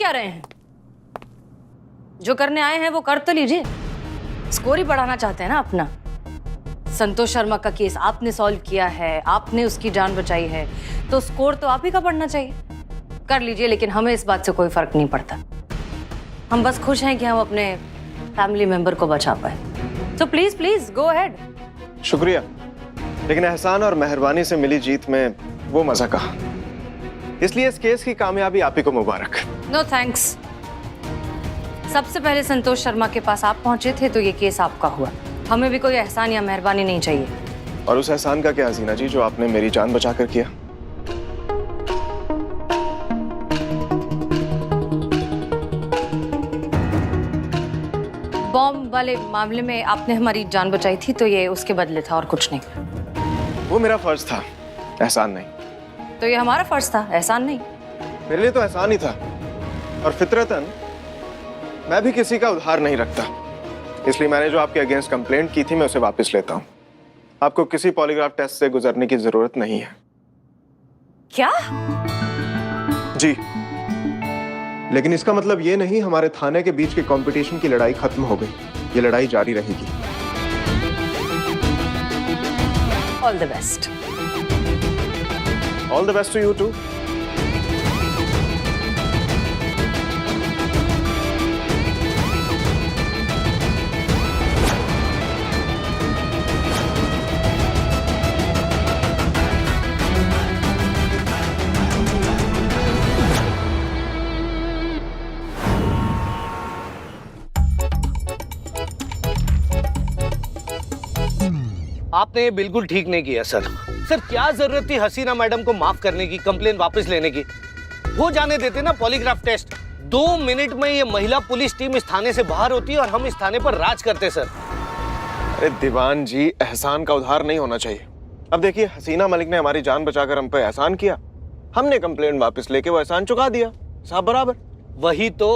क्या रहे हैं? जो करने आए हैं वो कर तो लीजिए। स्कोर ही बढ़ाना चाहते हैं ना अपना। संतोष शर्मा का केस आपने सॉल्व किया है, आपने उसकी जान बचाई है, तो स्कोर तो आप ही का बढ़ना चाहिए। कर लीजिए, लेकिन हमें इस बात से कोई फर्क नहीं पड़ता। हम बस खुश हैं कि हम अपने फैमिली मेंबर को बचा पाए। तो प्लीज प्लीज गो अहेड। शुक्रिया, लेकिन एहसान और मेहरबानी से मिली जीत में वो मजा कहा। इसलिए इस केस की कामयाबी आप ही को मुबारक। No thanks. सबसे पहले संतोष शर्मा के पास आप पहुंचे थे तो ये केस आपका हुआ। हमें भी कोई एहसान या मेहरबानी नहीं चाहिए। और उस एहसान का क्या हसीना जी जो आपने मेरी जान बचाकर किया। बॉम्ब वाले मामले में आपने हमारी जान बचाई थी तो ये उसके बदले था और कुछ नहीं। वो मेरा फर्ज था, एहसान नहीं। तो ये हमारा फर्ज था, एहसान नहीं। मेरे लिए तो एहसान ही था। और फितरतन मैं भी किसी का उधार नहीं रखता, इसलिए मैंने जो आपके अगेंस्ट कंप्लेंट की थी मैं उसे वापस लेता हूं। आपको किसी पॉलीग्राफ टेस्ट से गुजरने की जरूरत नहीं है। क्या? जी, लेकिन इसका मतलब ये नहीं हमारे थाने के बीच के कंपटीशन की लड़ाई खत्म हो गई। ये लड़ाई जारी रहेगी। All the best. All the best to you too. आपने ये बिल्कुल ठीक नहीं किया सर। सर क्या जरूरत थी हसीना मैडम को माफ करने की, कंप्लेन वापस लेने की? हो जाने देते ना पॉलीग्राफ टेस्ट। 2 मिनट में ये महिला पुलिस टीम इस थाने से बाहर होती और हम इस थाने पर राज करते सर। अरे दीवान जी, एहसान का उधार नहीं होना चाहिए। अब देखिए, हसीना मलिक ने हमारी जान बचाकर हम पे एहसान किया, हमने कंप्लेंट वापस लेके वो एहसान चुका दिया। साहब बराबर। वही तो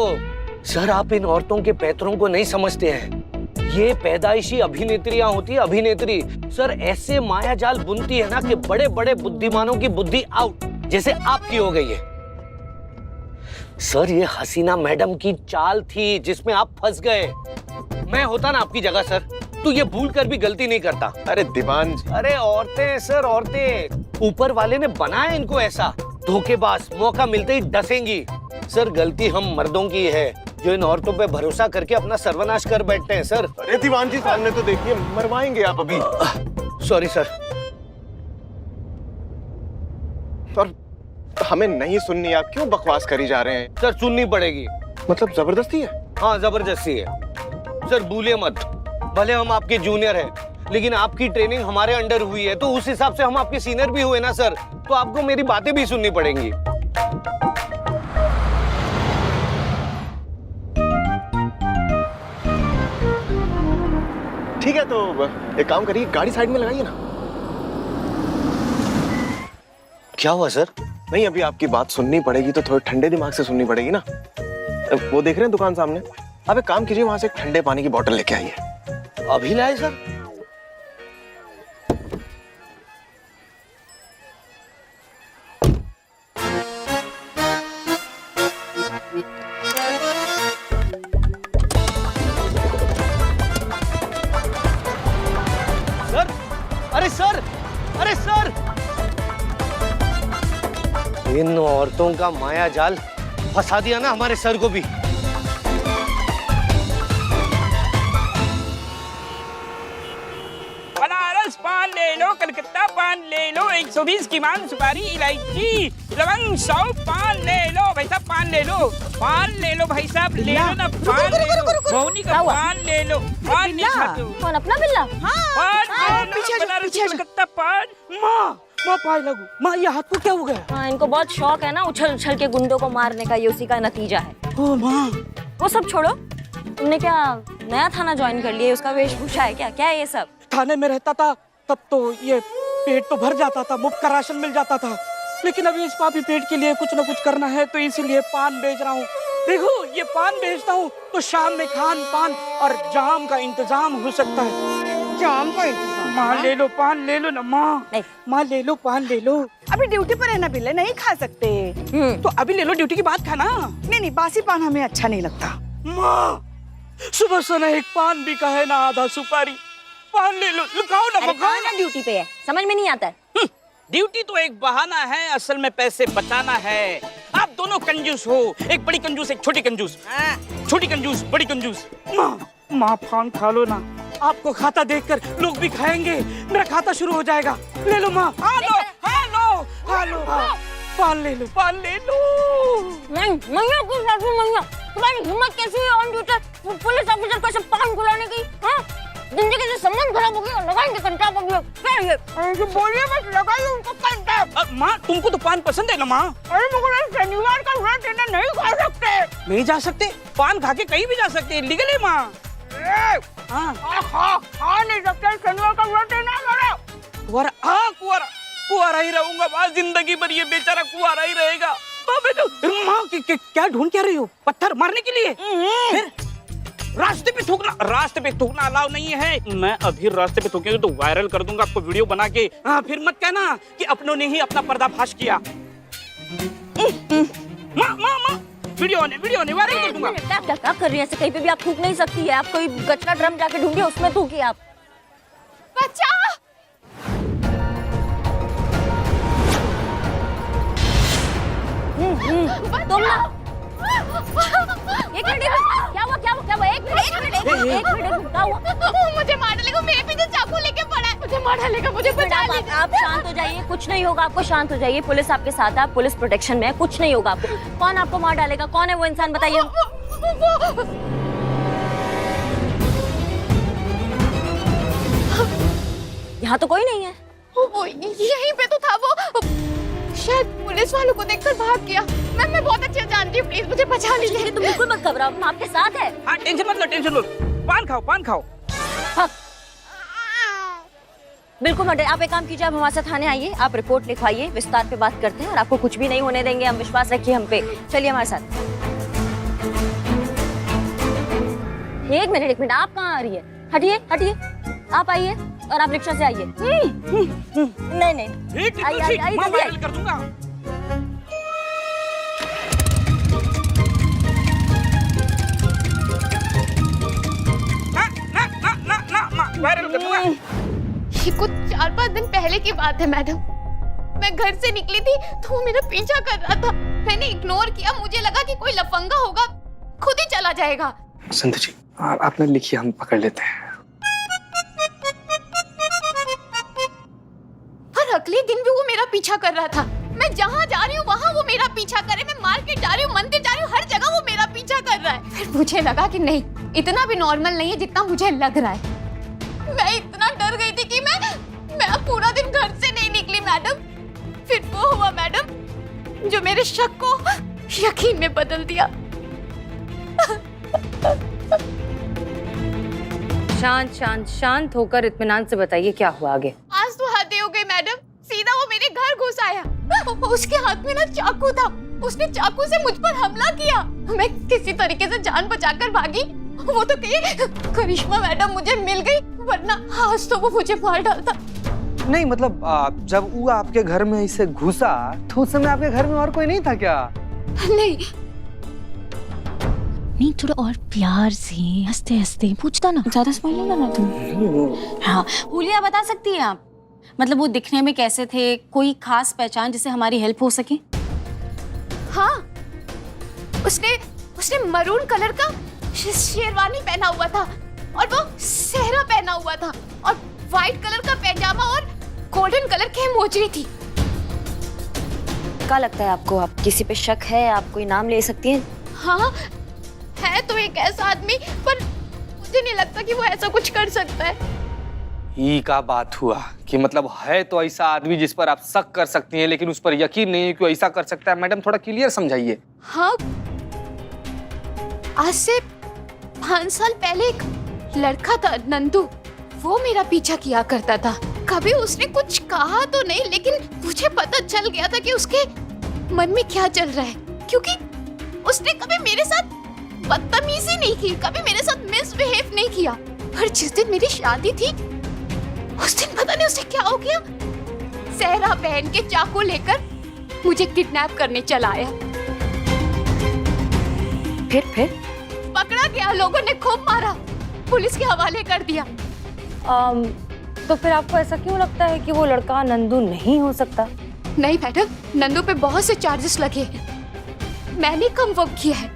सर, आप इन औरतों के पैतरों को नहीं समझते हैं। ये पैदाइशी अभिनेत्रियां होती है, अभिनेत्री। सर ऐसे माया जाल बुनती है ना कि बड़े बड़े बुद्धिमानों की बुद्धि आउट, जैसे आपकी हो गई है। सर ये हसीना मैडम की चाल थी जिसमें आप फंस गए। मैं होता ना आपकी जगह सर, तो ये भूल कर भी गलती नहीं करता। अरे दीवान जी। अरे औरतें सर, औरतें। ऊपर वाले ने बनाया इनको ऐसा। धोखेबाज, मौका मिलते ही डसेंगी। सर गलती हम मर्दों की है जो इन औरतों पे भरोसा करके अपना सर्वनाश कर बैठते हैं सर। अरे दीवान जी, सामने तो देखिए, मरवाएंगे आप अभी। Sorry sir. और हमें नहीं सुननी, आप क्यों बकवास करी जा रहे हैं? सर सुननी पड़ेगी। मतलब जबरदस्ती है? हाँ जबरदस्ती है सर, भूलिए मत। भले हम आपके जूनियर हैं, लेकिन आपकी ट्रेनिंग हमारे अंडर हुई है, तो उस हिसाब से हम आपके सीनियर भी हुए ना सर। तो आपको मेरी बातें भी सुननी पड़ेंगी। ठीक है, तो एक काम करिए, गाड़ी साइड में लगाइए ना। क्या हुआ सर? नहीं, अभी आपकी बात सुननी पड़ेगी तो थोड़े ठंडे दिमाग से सुननी पड़ेगी ना। वो देख रहे हैं दुकान सामने, अब एक काम कीजिए, वहां से एक ठंडे पानी की बोतल लेके आइए। अभी लाए सर? अरे सर, अरे सर, इन औरतों का माया जाल फंसा दिया ना हमारे सर को भी। बनारस पान ले लो, कलकत्ता पान ले लो, 120 की मान, सुपारी, इलायची, लवंग, सौंफ, पान ले लो भाई साहब, पान ले लो, पान ले लो भाई साहब, ले लो ना, पान ले लो, मौनी का पान ले लो, पान नहीं खाते हो? कौन, अपना बिल्ला? पान बनारस कलकत्ता पान। माँ पाए लगू, माँ ये हाथ को क्या हो गया? हाँ, इनको बहुत शौक है ना उछल उछल के गुंडों को मारने का, ये उसी का नतीजा है। ओ माँ, वो सब छोड़ो, तुमने क्या नया थाना ज्वाइन कर लिया? उसका वेशभूषा है क्या? क्या है ये सब? थाने में रहता था तब तो ये पेट तो भर जाता था, मुफ्त का राशन मिल जाता था, लेकिन अभी इस पापी पेट के लिए कुछ न कुछ करना है, तो इसीलिए पान बेच रहा हूँ। देखो ये पान बेचता हूँ तो शाम में खान पान और जाम का इंतजाम हो सकता है। जाम का इंतजाम। माँ ले लो, पान ले लो ना माँ। नहीं। माँ ले लो, पान ले लो। अभी ड्यूटी पर है ना बिल्ले, नहीं खा सकते। तो अभी ले लो, ड्यूटी के बाद खाना। नहीं, बासी पान हमें अच्छा नहीं लगता। माँ, सुबह से ना एक पान भी का है ना आधा सुपारी। पान ले लो, खाओ ना, अरे खाओ कहाँ ना ड्यूटी पे है, समझ में नहीं आता है। ड्यूटी तो एक बहाना है, असल में पैसे बचाना है। आप दोनों कंजूस हो, एक बड़ी कंजूस, एक छोटी कंजूस। छोटी कंजूस, बड़ी कंजूस। माँ पान खा लो ना, आपको खाता देखकर लोग भी खाएंगे, मेरा खाता शुरू हो जाएगा। ले लो माँ, हाँ लो, हाँ लो, हाँ लो, हाँ। पान ले लो, पान ले लो। नहीं, मैया की सासू मैया, तुम्हारी हिम्मत कैसी है ऑन ड्यूटी पुलिस ऑफिसर को ऐसे पान खिलाने की? हाँ? जिंदगी से संबंध खराब हो गया, लगाएंगे कंटा पर भी। क्या ये? जो बोलिए मत, लगाइए उनको कंटा। माँ, तुमको तो पान पसंद है ना माँ? अरे मगर शनिवार का व्रत है ना, नहीं खा सकते। नहीं जा सकते? पान खा के कहीं भी जा सकते हैं, लीगल है माँ। हाँ, खा नहीं सकते, शनिवार का व्रत है ना हमारा। कुआरा, हाँ कुआरा, कुआरा ही रहूंगा माँ, जिंदगी भर ये बेचारा कुआरा ही रहेगा। माँ क्या ढूंढ क्या रही हो? पत्थर मारने के लिए? फिर रास्ते पे थूकना अलाउ नहीं है। मैं अभी रास्ते पे थूकेंगे तो वायरल कर दूंगा आपको वीडियो बना के। हाँ, फिर मत कहना कि अपनों ने ही अपना पर्दाफाश किया। माँ, वीडियो ने वायरल कर दूंगा। क्या कर रही है ऐसे? कहीं पे भी आप थूक नहीं सकती है। आप कोई कचरा ड्रम जाके ढूंढिए, उसमें थूकिए आप। बच्चा तुम ना एक मिनट, क्या हुआ? एक मिनट, क्या हुआ? मुझे मार डालेगा, मेरे पीछे चाकू लेके पड़ा है, मुझे मार डालेगा, मुझे बचा लीजिए। आप शांत हो जाइए, कुछ नहीं होगा आपको, शांत हो जाइए। पुलिस आपके साथ है, आप पुलिस प्रोटेक्शन में है, कुछ नहीं होगा आपको। कौन आपको मार डालेगा? कौन है वो इंसान, बताइए। यहाँ तो कोई नहीं है। वो यहीं पे तो था, वो शायद पुलिस वालों को देखकर भाग गया। मैं बहुत अच्छे जानती हूँ, प्लीज मुझे बचा लीजिए। तुम बिल्कुल मत घबराओ, हम आपके साथ है। हाँ, टेंशन मत लो। पान खाओ। हाँ। बिल्कुल मत, आप एक काम कीजिए, आप हमारे साथ थाने आइए, आप रिपोर्ट लिखवाइए, विस्तार पे बात करते हैं और आपको कुछ भी नहीं होने देंगे, हम विश्वास रखिए हम पे। चलिए हमारे साथ। एक मिनट, आप कहाँ आ रही है? हटिए, आप आइए और आप रिक्शा से आइए। नहीं, आइए, मैं वायरल कर दूंगा। ना, वायरल कर दूंगा। ये कुछ 4-5 दिन पहले की बात है मैडम। मैं घर से निकली थी तो वो मेरा पीछा कर रहा था। मैंने इग्नोर किया, मुझे लगा कि कोई लफंगा होगा, खुद ही चला जाएगा। संतु जी, आपने लिखी, हम पकड़ लेते हैं। पर अगले दिन भी वो मेरा पीछा कर रहा था। मैं जहाँ जा रही हूँ वहाँ वो मेरा पीछा करे। मैं मार्केट जा रही हूँ, मंदिर जा रही हूँ, हर जगह वो मेरा पीछा कर रहा है। फिर मुझे लगा कि नहीं, इतना भी नॉर्मल नहीं है जितना मुझे लग रहा है। मैं इतना डर गई थी कि मैं पूरा दिन घर से नहीं निकली मैडम। फिर वो हुआ मैडम जो मेरे शक को यकीन में बदल दिया। शांत होकर इत्मीनान से बताइए क्या हुआ आगे। आज तो हद हो गई मैडम। सीधा वो मेरे घर घुस आया। उसके हाथ में ना चाकू था। उसने चाकू से मुझ पर हमला किया। मैं किसी तरीके से जान बचाकर भागी। वो तो कही करिश्मा मैडम मुझे मिल गई, वरना आज तो वो मुझे मार डालता। नहीं मतलब जब वो आपके घर में इसे घुसा तो उस समय आपके घर में और कोई नहीं था क्या? नहीं, थोड़ा और प्यार से हंसते हंसते पूछता ना, ज्यादा स्माइल नहीं करना तुम। हाँ, हुलिया बता सकती हैं आप, मतलब वो दिखने में कैसे थे? कोई खास पहचान जिससे हमारी हेल्प हो सके? हाँ, उसने मरून कलर का शेरवानी पहना हुआ था और वो सेहरा पहना हुआ था और व्हाइट कलर का पैजामा और गोल्डन कलर की मोजरी थी। क्या लगता है आपको? आप किसी पे शक है? आप कोई नाम ले सकती हैं? हाँ, है तो एक ऐसा आदमी, पर मुझे नहीं लगता कि वो ऐसा कुछ कर सकता है। ये का बात हुआ कि मतलब है तो ऐसा आदमी जिस पर आप शक कर सकती हैं, लेकिन उस पर यकीन नहीं है कि वो ऐसा कर सकता है। मैडम थोड़ा क्लियर समझाइए। हाँ, आज से 5 साल पहले एक लड़का था नंदू, वो मेरा पीछा किया करता था। कभी उसने कुछ कहा तो नहीं, लेकिन मुझे पता चल गया था कि उसके मन में क्या चल रहा है, क्योंकि उसने कभी मेरे साथ बदतमीजी नहीं की, कभी मेरे साथ मिसबिहेव नहीं किया। पर जिस दिन मेरी शादी थी उस दिन पता नहीं उसे क्या हो गया, सहरा पहन के चाकू लेकर मुझे किडनैप करने चला आया। फिर पकड़ा गया, लोगों ने खूब मारा, पुलिस के हवाले कर दिया। तो फिर आपको ऐसा क्यों लगता है कि वो लड़का नंदू नहीं हो सकता? नहीं मैडम, नंदू पे बहुत से चार्जेस लगे हैं, मैंने कंफर्म किया है।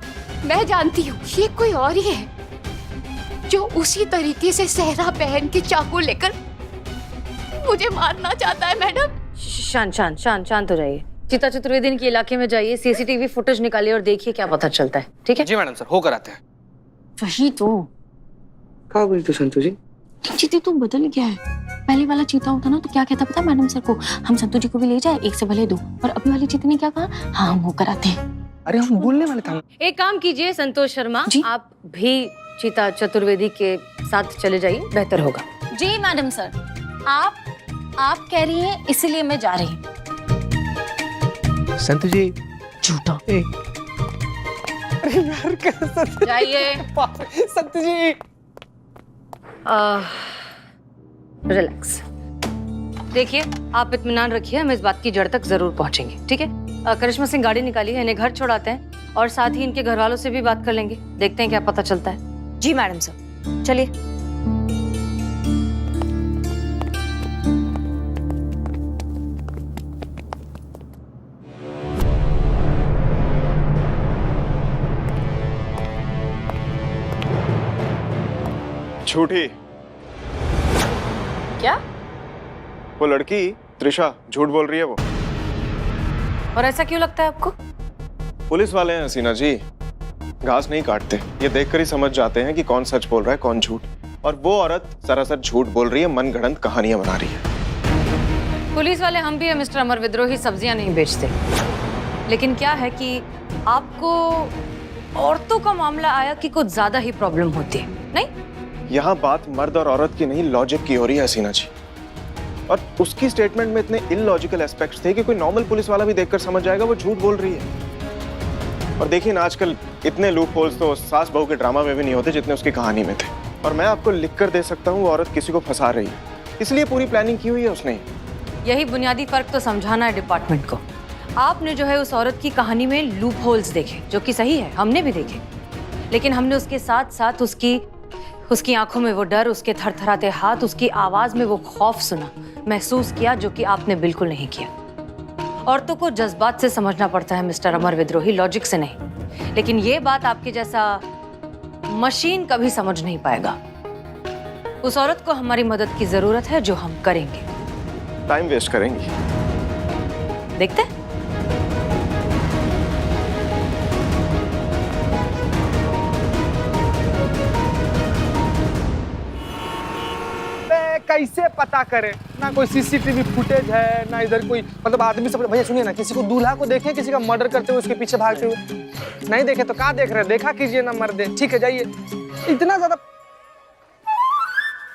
मैं जानती हूँ ये कोई और ही है जो उसी तरीके से सहरा पहन के चाकू लेकर मुझे मारना चाहता है। मैडम शांत हो जाइए। चिता चतुर्वेदी के इलाके में जाइए, सीसीटीवी फुटेज निकालिए और देखिए क्या पता चलता है। ठीक है जी मैडम सर, होकर आते हैं। वही तो। क्या बोली तू संतू जी? चीते तू बदल गया है। पहले वाला चीता होता ना तो क्या कहता पता मैडम सर को, हम संतू जी को भी ले जाए, एक से भले दो। और अभी वाले चीते ने क्या कहा, हाँ हम होकर आते हैं। अरे हम बोलने वाले थे। एक काम कीजिए संतोष शर्मा जी? आप भी चिता चतुर्वेदी के साथ चले जाइए, बेहतर होगा। जी मैडम सर, आप कह रही हैं इसीलिए मैं जा रही हूँ। संतू जी झूठा। अरे यार कैसा जाइए। संतू जी रिलैक्स। देखिए आप इत्मीनान रखिए, हम इस बात की जड़ तक जरूर पहुंचेंगे। ठीक है करिश्मा सिंह, गाड़ी निकालिए, इन्हें घर छोड़ाते हैं और साथ ही इनके घर वालों से भी बात कर लेंगे, देखते हैं क्या पता चलता है। जी मैडम सर, चलिए। झूठी। क्या? वो लड़की त्रिशा झूठ बोल रही है वो। और ऐसा क्यों लगता है आपको? पुलिस वाले हैं हसीना जी, घास नहीं काटते, ये देखकर ही समझ जाते हैं कि कौन सच बोल रहा है कौन झूठ। और वो औरत सरासर झूठ बोल रही है, मनगढ़ंत कहानियां बना रही है। पुलिस वाले हम भी है मिस्टर अमर विद्रोही, सब्जियां नहीं बेचते। लेकिन क्या है कि आपको औरतों का मामला आया कि कुछ ज्यादा ही प्रॉब्लम होती है, नहीं? यहाँ बात मर्द और औरत की नहीं, लॉजिक की हो रही है हसीना जी। और उसकी स्टेटमेंट में इतने इलॉजिकल एस्पेक्ट्स थे कि कोई नॉर्मल पुलिस वाला भी देखकर समझ जाएगा वो झूठ बोल रही है। और देखिए ना आजकल इतने लूप होल्स तो सास बहू के ड्रामा में भी नहीं होते जितने उसकी कहानी में थे। और मैं आपको लिख कर दे सकता हूँ वो औरत किसी को फंसा रही है, इसलिए पूरी प्लानिंग की हुई है उसने। यही बुनियादी फर्क तो समझाना है डिपार्टमेंट को। आपने जो है उस औरत की कहानी में लूप होल्स देखे, जो कि सही है, हमने भी देखे, लेकिन हमने उसके साथ साथ उसकी आंखों में वो डर, उसके थरथराते हाथ, उसकी आवाज में वो खौफ सुना, महसूस किया, जो कि आपने बिल्कुल नहीं किया। औरतों को जज्बात से समझना पड़ता है मिस्टर अमर विद्रोही, लॉजिक से नहीं। लेकिन ये बात आपके जैसा मशीन कभी समझ नहीं पाएगा। उस औरत को हमारी मदद की जरूरत है, जो हम करेंगे। टाइम वेस्ट करेंगी? देखते हैं। कैसे पता करे? ना कोई सीसीटीवी फुटेज है, ना इधर कोई मतलब आदमी सब। भैया सुनिए ना, किसी को दूल्हा को देखे किसी का मर्डर करते हुए उसके पीछे भागते हुए? नहीं देखे तो क्या देख रहे हैं? देखा कीजिए ना मर्दे। ठीक है जाइए। इतना ज्यादा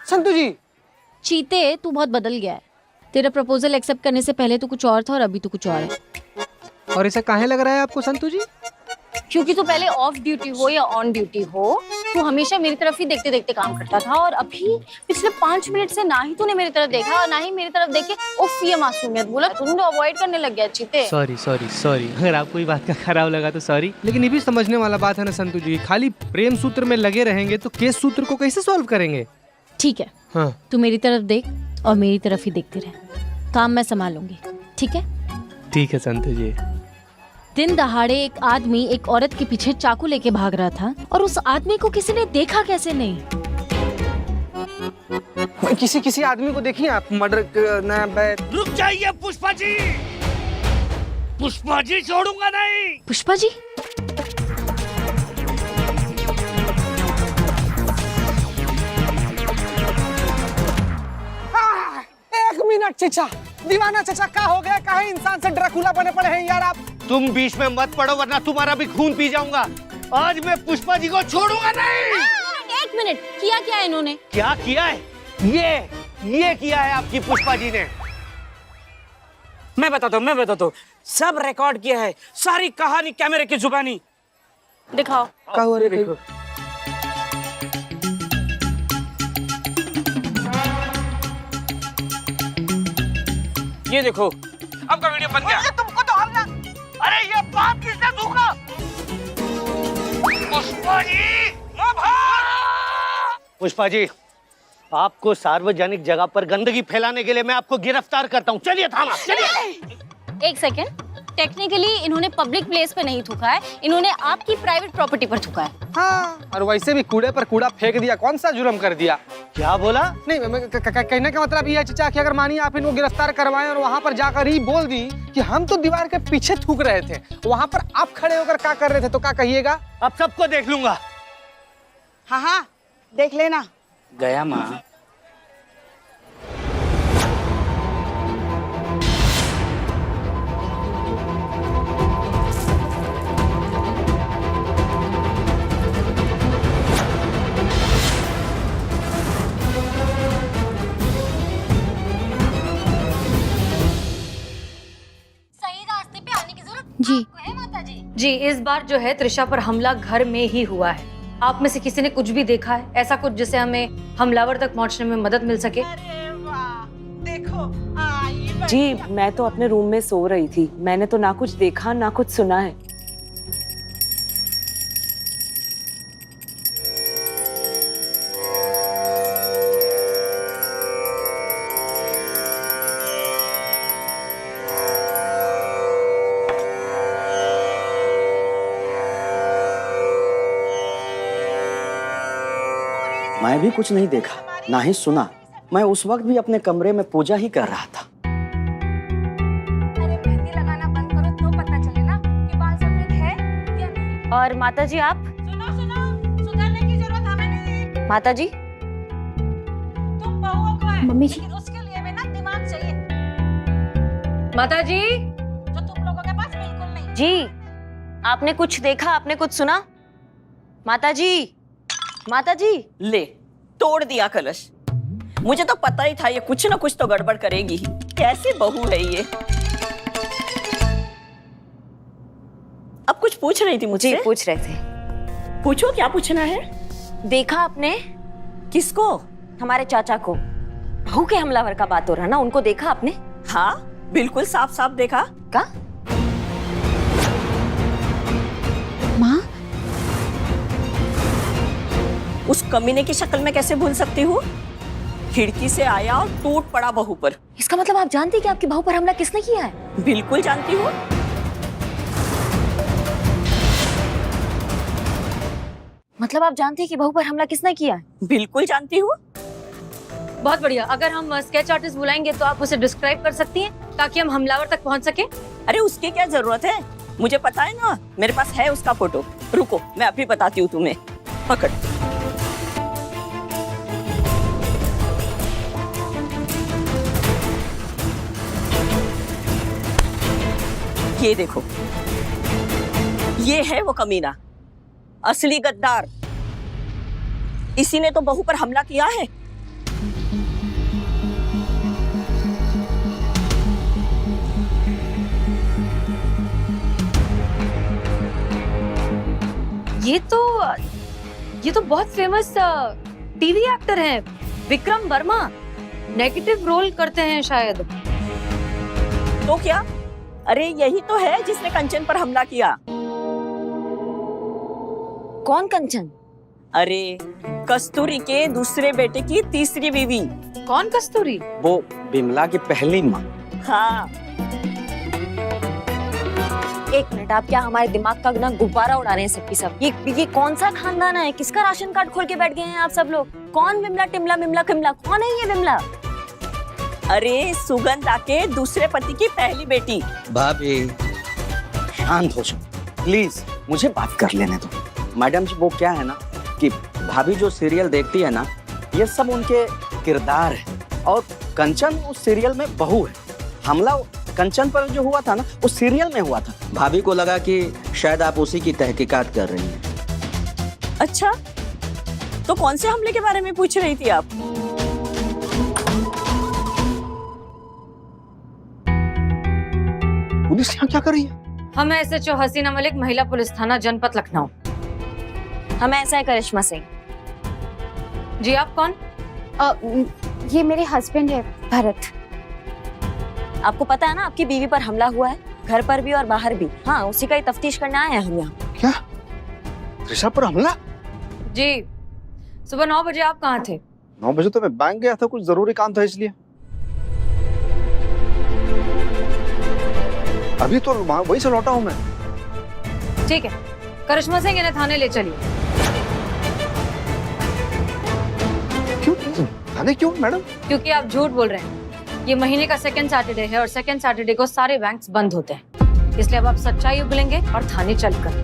संतू जी। चीते तू बहुत बदल गया है। तेरा प्रपोजल एक्सेप्ट करने से पहले तो कुछ और था और अभी तो कुछ और है। और ऐसा काहे लग रहा है आपको संतू जी? क्योंकि तू पहले ऑफ ड्यूटी हो या ऑन ड्यूटी हो, तू हमेशा मेरी तरफ ही देखते देखते काम करता था। और अभी पिछले 5 मिनट से ना ही तूने मेरी तरफ देखा और ना ही मेरी तरफ देखे उफ ये मासूमियत बोला, तूने अवॉइड करने लग गया। चीते सॉरी अगर आपको ये बात का खराब लगा तो सॉरी, लेकिन ये भी समझने वाला बात है ना संतू जी। खाली प्रेम सूत्र में लगे रहेंगे तो केस सूत्र को कैसे सॉल्व करेंगे? ठीक है, हाँ तू मेरी तरफ देख और मेरी तरफ ही देखते रह, काम मैं संभालूंगी। ठीक है? ठीक है संतू जी। दिन दहाड़े एक आदमी एक औरत के पीछे चाकू लेके भाग रहा था और उस आदमी को किसी ने देखा कैसे नहीं? किसी आदमी को देखिए आप मर्डर करना। रुक जाइए पुष्पा जी, पुष्पा जी छोड़ूंगा नहीं। पुष्पा जी? एक मिनट चचा, दीवाना चचा क्या हो गया? काहे इंसान से ड्रैकुला बने पड़े हैं यार आप? तुम बीच में मत पड़ो वरना तुम्हारा भी खून पी जाऊंगा। आज मैं पुष्पा जी को छोड़ूंगा नहीं। एक मिनट, किया क्या है इन्होंने? क्या किया है? ये किया है आपकी पुष्पा जी ने। मैं बताता हूँ, सब रिकॉर्ड किया है, सारी कहानी कैमरे की जुबानी। दिखाओ। क्या हुआ रे? देखो ये देखो आपका वीडियो बन गया। तुमको तो हम ना, अरे ये बात किसने थूका? पुष्पा जी, पुष्पा जी, आपको सार्वजनिक जगह पर गंदगी फैलाने के लिए मैं आपको गिरफ्तार करता हूँ। चलिए थाना, चलिए। एक सेकेंड, टेक्निकली इन्होंने पब्लिक प्लेस पे नहीं थूका है, इन्होंने आपकी प्राइवेट प्रॉपर्टी पर थूका है। हाँ, और वैसे भी कूड़े पर कूड़ा फेंक दिया, कौन सा जुर्म कर दिया? क्या बोला? नहीं, कहने का मतलब ये है चचा कि अगर मानिए आप इनको गिरफ्तार करवाएं और वहाँ पर जाकर ही बोल दी कि हम तो दीवार के पीछे थूक रहे थे, वहाँ पर आप खड़े होकर क्या कर रहे थे, तो क्या कहिएगा? अब सबको देख लूंगा। हाँ हाँ, देख लेना। गया माँ। जी जी, इस बार जो है त्रिशा पर हमला घर में ही हुआ है। आप में से किसी ने कुछ भी देखा है ऐसा कुछ जिससे हमें हमलावर तक पहुंचने में मदद मिल सके? जी, मैं तो अपने रूम में सो रही थी, मैंने तो ना कुछ देखा ना कुछ सुना है। मैं भी कुछ नहीं देखा, ना ही सुना। मैं उस वक्त भी अपने कमरे में पूजा ही कर रहा था। अरे मेहंदी लगाना बंद करो तो पता चले ना कि बाल सफेद है या नहीं। और माता जी आप? सुनो सुनो, सुधरने की जरूरत हमें नहीं। माता जी? तुम बहुओं को है, मम्मी जी। लेकिन उसके लिए भी ना दिमाग चाहिए, माता जी, जो तुम लोगों के पास बिल्कुल नहीं। जी, आपने कुछ देखा, आपने कुछ सुना? माता जी, माता जी। ले, तोड़ दिया कलश। मुझे तो पता ही था ये कुछ ना कुछ तो गड़बड़ करेगी ही। कैसी बहू है ये? अब कुछ पूछ रही थी मुझसे? जी, पूछ रहे थे। पूछो, क्या पूछना है? देखा आपने? किसको? हमारे चाचा को। बहू के हमलावर का बात हो रहा ना, उनको देखा आपने? हाँ, बिल्कुल साफ साफ देखा। का? माँ? उस कमीने की शक्ल में कैसे भूल सकती हूँ? खिड़की से आया और टूट पड़ा बहू पर। इसका मतलब आप जानती हैं कि आपकी बहू पर हमला किसने किया है? बिल्कुल जानती हूँ। मतलब आप जानती हैं कि बहू पर हमला किसने किया है? बिल्कुल जानती हूँ। बहुत बढ़िया। अगर हम स्केच आर्टिस्ट बुलाएंगे तो आप उसे डिस्क्राइब कर सकती हैं ताकि हम हमलावर तक पहुंच सके। अरे उसकी क्या जरूरत है, मुझे पता है ना, मेरे पास है उसका फोटो। रुको, मैं अभी बताती हूँ तुम्हें। पकड़। ये देखो, ये है वो कमीना, असली गद्दार। इसी ने तो बहू पर हमला किया है। ये तो बहुत फेमस टीवी एक्टर हैं, विक्रम वर्मा। नेगेटिव रोल करते हैं शायद। तो क्या? अरे यही तो है जिसने कंचन पर हमला किया। कौन कंचन? अरे कस्तूरी के दूसरे बेटे की तीसरी बीवी। कौन कस्तूरी? वो बिमला की पहली माँ। हाँ। एक मिनट, आप क्या हमारे दिमाग का ना गुब्बारा उड़ा रहे हैं सबकी सब? ये कौन सा खानदान है? किसका राशन कार्ड खोल के बैठ गए हैं आप सब लोग? कौन विमला टिमला मिमला किमला? कौन है ये विमला? अरे सुगंधा के दूसरे पति की पहली बेटी। भाभी शांत हो जाओ प्लीज, मुझे बात कर लेने दो। मैडम जी, वो क्या है ना कि भाभी जो सीरियल देखती है ना, ये सब उनके किरदार है। और कंचन उस सीरियल में बहू है। हमला कंचन पर जो हुआ था ना, उस सीरियल में हुआ था। भाभी को लगा कि शायद आप उसी की तहकीकात कर रही हैं। अच्छा, तो कौन से हमले के बारे में पूछ रही थी आप? पुलिस यहाँ क्या कर रही है? हम SHO हसीना मलिक, महिला पुलिस थाना जनपद लखनऊ। हम ऐसा है करिश्मा सिंह। जी, आप कौन? ये मेरे हस्बैंड है, भरत। आपको पता है ना आपकी बीवी पर हमला हुआ है, घर पर भी और बाहर भी। हाँ, उसी का ही तफ्तीश करने आए हैं हम यहाँ। क्या त्रिशा पर हमला? जी, सुबह 9 बजे आप कहाँ थे? 9 बजे तो मैं बैंक गया था, कुछ जरूरी काम था इसलिए। अभी तो वहीं से लौटा हूँ मैं। ठीक है, करिश्मा सिंह इन्हें थाने ले चलिए। क्यों थाने क्यों मैडम? क्योंकि आप झूठ बोल रहे हैं। ये महीने का सेकंड सैटरडे है और सेकंड सैटरडे को सारे बैंक्स बंद होते हैं, इसलिए अब आप सच्चाई उगलेंगे और थाने चलकर।